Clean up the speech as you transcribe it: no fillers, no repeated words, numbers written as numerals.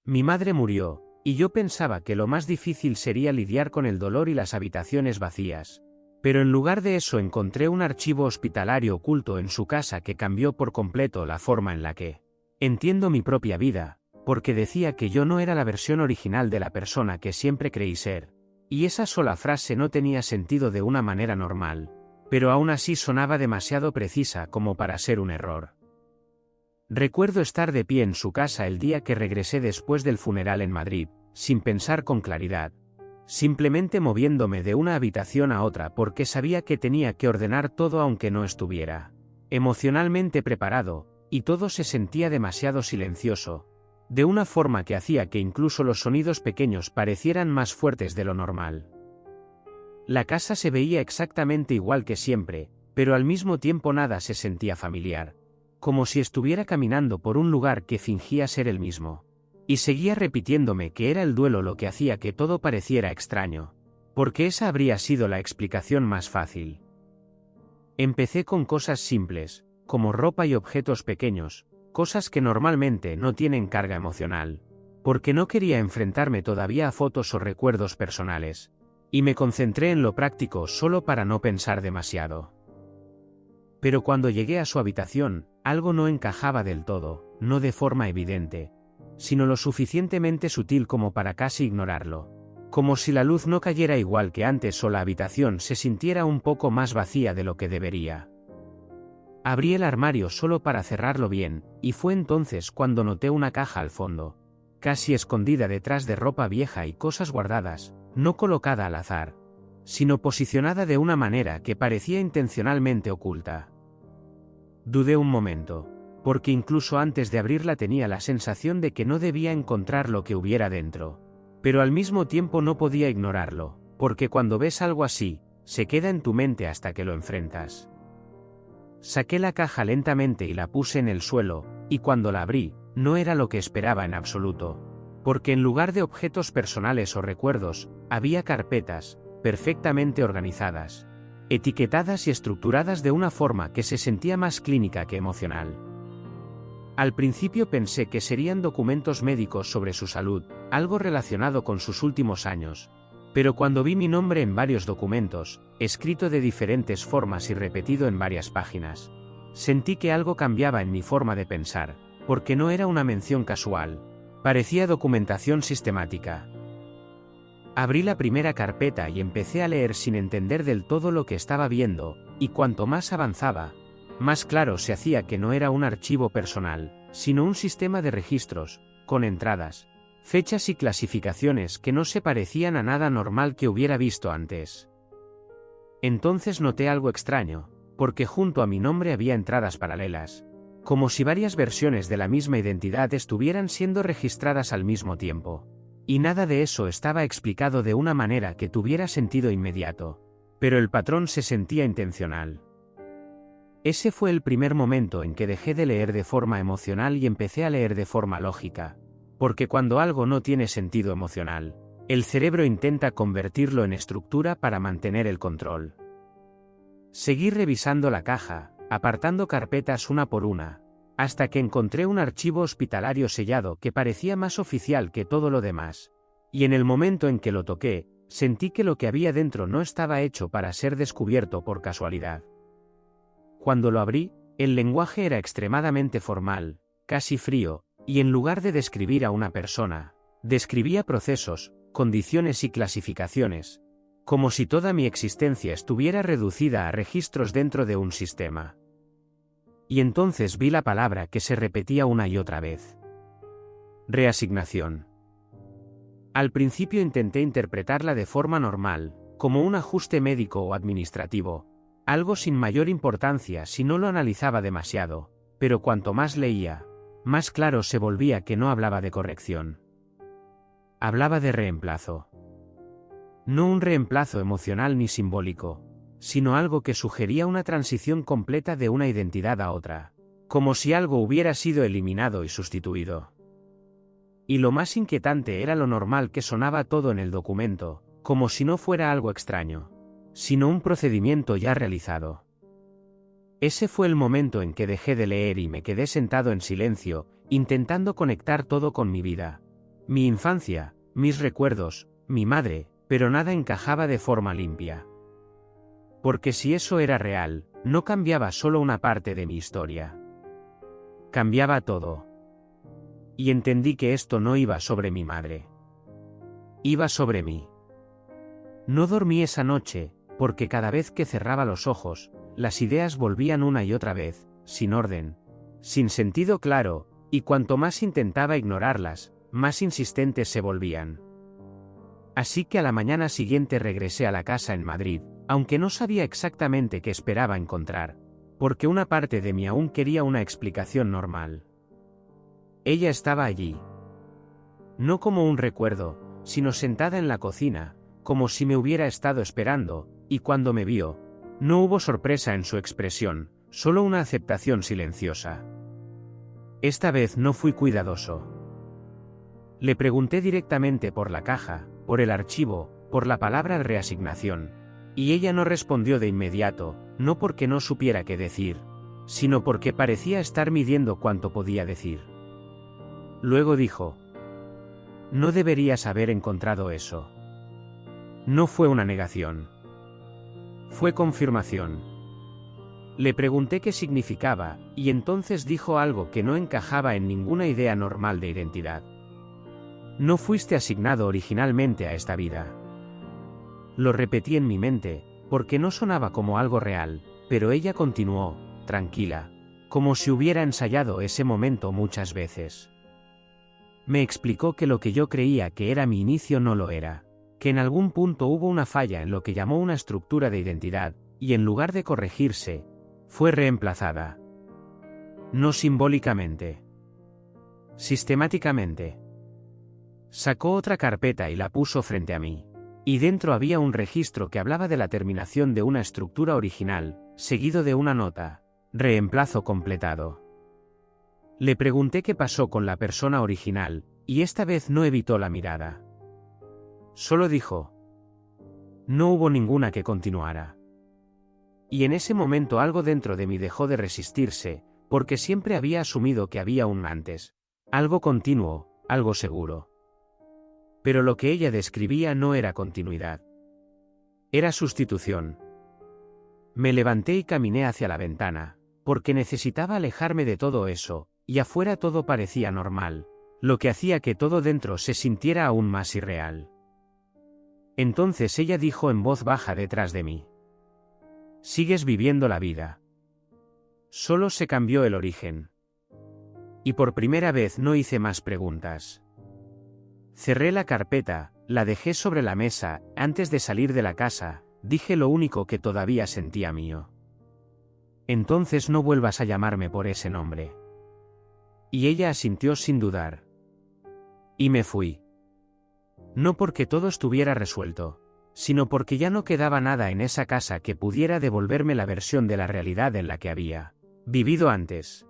Mi madre murió, y yo pensaba que lo más difícil sería lidiar con el dolor y las habitaciones vacías. Pero en lugar de eso encontré un archivo hospitalario oculto en su casa que cambió por completo la forma en la que entiendo mi propia vida, porque decía que yo no era la versión original de la persona que siempre creí ser. Y esa sola frase no tenía sentido de una manera normal, pero aún así sonaba demasiado precisa como para ser un error. Recuerdo estar de pie en su casa el día que regresé después del funeral en Madrid, sin pensar con claridad, simplemente moviéndome de una habitación a otra porque sabía que tenía que ordenar todo aunque no estuviera emocionalmente preparado, y todo se sentía demasiado silencioso, de una forma que hacía que incluso los sonidos pequeños parecieran más fuertes de lo normal. La casa se veía exactamente igual que siempre, pero al mismo tiempo nada se sentía familiar, como si estuviera caminando por un lugar que fingía ser el mismo. Y seguía repitiéndome que era el duelo lo que hacía que todo pareciera extraño, porque esa habría sido la explicación más fácil. Empecé con cosas simples, como ropa y objetos pequeños, cosas que normalmente no tienen carga emocional, porque no quería enfrentarme todavía a fotos o recuerdos personales, y me concentré en lo práctico solo para no pensar demasiado. Pero cuando llegué a su habitación, algo no encajaba del todo, no de forma evidente, sino lo suficientemente sutil como para casi ignorarlo. Como si la luz no cayera igual que antes o la habitación se sintiera un poco más vacía de lo que debería. Abrí el armario solo para cerrarlo bien, y fue entonces cuando noté una caja al fondo, casi escondida detrás de ropa vieja y cosas guardadas, no colocada al azar, sino posicionada de una manera que parecía intencionalmente oculta. Dudé un momento, porque incluso antes de abrirla tenía la sensación de que no debía encontrar lo que hubiera dentro. Pero al mismo tiempo no podía ignorarlo, porque cuando ves algo así, se queda en tu mente hasta que lo enfrentas. Saqué la caja lentamente y la puse en el suelo, y cuando la abrí, no era lo que esperaba en absoluto. Porque en lugar de objetos personales o recuerdos, había carpetas, perfectamente organizadas, etiquetadas y estructuradas de una forma que se sentía más clínica que emocional. Al principio pensé que serían documentos médicos sobre su salud, algo relacionado con sus últimos años. Pero cuando vi mi nombre en varios documentos, escrito de diferentes formas y repetido en varias páginas, sentí que algo cambiaba en mi forma de pensar, porque no era una mención casual, parecía documentación sistemática. Abrí la primera carpeta y empecé a leer sin entender del todo lo que estaba viendo, y cuanto más avanzaba, más claro se hacía que no era un archivo personal, sino un sistema de registros, con entradas, fechas y clasificaciones que no se parecían a nada normal que hubiera visto antes. Entonces noté algo extraño, porque junto a mi nombre había entradas paralelas, como si varias versiones de la misma identidad estuvieran siendo registradas al mismo tiempo. Y nada de eso estaba explicado de una manera que tuviera sentido inmediato, pero el patrón se sentía intencional. Ese fue el primer momento en que dejé de leer de forma emocional y empecé a leer de forma lógica, porque cuando algo no tiene sentido emocional, el cerebro intenta convertirlo en estructura para mantener el control. Seguí revisando la caja, apartando carpetas una por una, hasta que encontré un archivo hospitalario sellado que parecía más oficial que todo lo demás, y en el momento en que lo toqué, sentí que lo que había dentro no estaba hecho para ser descubierto por casualidad. Cuando lo abrí, el lenguaje era extremadamente formal, casi frío, y en lugar de describir a una persona, describía procesos, condiciones y clasificaciones, como si toda mi existencia estuviera reducida a registros dentro de un sistema. Y entonces vi la palabra que se repetía una y otra vez. Reasignación. Al principio intenté interpretarla de forma normal, como un ajuste médico o administrativo, algo sin mayor importancia si no lo analizaba demasiado, pero cuanto más leía, más claro se volvía que no hablaba de corrección. Hablaba de reemplazo. No un reemplazo emocional ni simbólico, sino algo que sugería una transición completa de una identidad a otra, como si algo hubiera sido eliminado y sustituido. Y lo más inquietante era lo normal que sonaba todo en el documento, como si no fuera algo extraño, sino un procedimiento ya realizado. Ese fue el momento en que dejé de leer y me quedé sentado en silencio, intentando conectar todo con mi vida, Mi infancia, mis recuerdos, mi madre, pero nada encajaba de forma limpia. Porque si eso era real, no cambiaba solo una parte de mi historia. Cambiaba todo. Y entendí que esto no iba sobre mi madre. Iba sobre mí. No dormí esa noche, porque cada vez que cerraba los ojos, las ideas volvían una y otra vez, sin orden, sin sentido claro, y cuanto más intentaba ignorarlas, más insistentes se volvían. Así que a la mañana siguiente regresé a la casa en Madrid, aunque no sabía exactamente qué esperaba encontrar, porque una parte de mí aún quería una explicación normal. Ella estaba allí. No como un recuerdo, sino sentada en la cocina, como si me hubiera estado esperando, y cuando me vio, no hubo sorpresa en su expresión, solo una aceptación silenciosa. Esta vez no fui cuidadoso. Le pregunté directamente por la caja, por el archivo, por la palabra reasignación, y ella no respondió de inmediato, no porque no supiera qué decir, sino porque parecía estar midiendo cuánto podía decir. Luego dijo: no deberías haber encontrado eso. No fue una negación. Fue confirmación. Le pregunté qué significaba, y entonces dijo algo que no encajaba en ninguna idea normal de identidad. No fuiste asignado originalmente a esta vida. Lo repetí en mi mente, porque no sonaba como algo real, pero ella continuó, tranquila, como si hubiera ensayado ese momento muchas veces. Me explicó que lo que yo creía que era mi inicio no lo era, que en algún punto hubo una falla en lo que llamó una estructura de identidad, y en lugar de corregirse, fue reemplazada. No simbólicamente. Sistemáticamente. Sacó otra carpeta y la puso frente a mí. Y dentro había un registro que hablaba de la terminación de una estructura original, seguido de una nota: reemplazo completado. Le pregunté qué pasó con la persona original, y esta vez no evitó la mirada. Solo dijo: no hubo ninguna que continuara. Y en ese momento algo dentro de mí dejó de resistirse, porque siempre había asumido que había un antes. Algo continuo, algo seguro. Pero lo que ella describía no era continuidad. Era sustitución. Me levanté y caminé hacia la ventana, porque necesitaba alejarme de todo eso, y afuera todo parecía normal, lo que hacía que todo dentro se sintiera aún más irreal. Entonces ella dijo en voz baja detrás de mí: sigues viviendo la vida. Solo se cambió el origen. Y por primera vez no hice más preguntas. Cerré la carpeta, la dejé sobre la mesa, antes de salir de la casa, dije lo único que todavía sentía mío: entonces no vuelvas a llamarme por ese nombre. Y ella asintió sin dudar. Y me fui. No porque todo estuviera resuelto, sino porque ya no quedaba nada en esa casa que pudiera devolverme la versión de la realidad en la que había vivido antes.